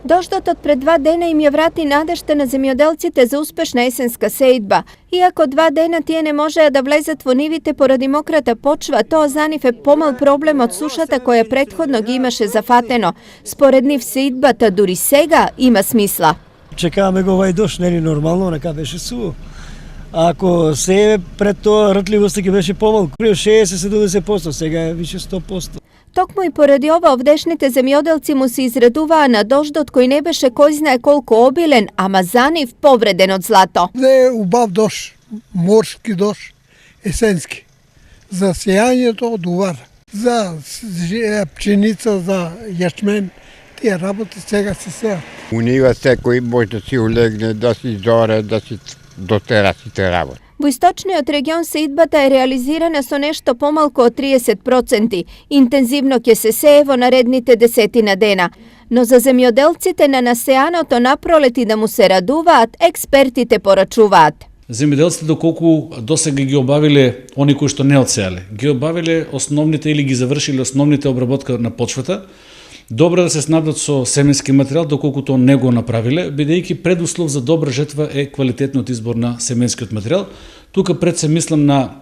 Дождот од пред 2 дена им ја врати надежта на земјоделците за успешна есенска сеидба. Иако 2 дена тие не можеа да влезат во нивите поради мократа почва, тоа за нив е помал проблем од сушата која претходно ги имаше зафатено. Според нив сеидбата дури сега има смисла. Чекаваме го овај дожд, нели нормално, нека беше суво. Ако се пред тоа ртливоста ќе беше помалку, 60-70%, сега е више 100%. Токму и поради ова овдешните земјоделци му се израдуваа на дождот кој не беше кој знае колку обилен, ама за нив повреден од злато. Не убав дожд, морски дожд, есенски. За сејањето дувар, за пченица, за јачмен, тие работи сега се сеат. У нива секој може да си улегне, да си зоре, да си дотера сите работи. Во источниот регион сеидбата е реализирана со нешто помалку од 30%. Интензивно ќе се сее во наредните 10 дена. Но за земјоделците на насеаното напролет и да му се радуваат, експертите порачуваат. Земјоделците доколку досега ги обавиле они кои што не одсеале, ги обавиле основните или ги завршиле основните обработка на почвата, добро да се снабдат со семенски материјал доколку тоа не го направиле, бидејќи предуслов за добра жетва е квалитетниот избор на семенскиот материјал. Тука пред се мислам на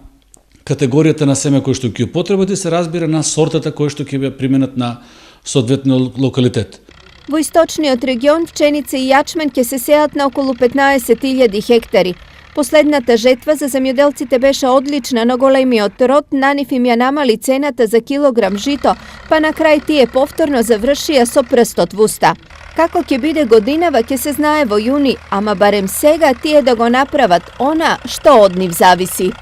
категоријата на семе кој што ќе употребат и се разбира на сортата кој што ќе ја применат на соодветниот локалитет. Во источниот регион пченица и јачмен ќе се сеат на околу 15.000 хектари. Последната жетва за земјоделците беше одлична, но големиот род на нив им ја намали цената за килограм жито, па на крај тие повторно завршија со прстот во уста. Како ќе биде годинава ќе се знае во јуни, ама барем сега тие да го направат она што од нив зависи.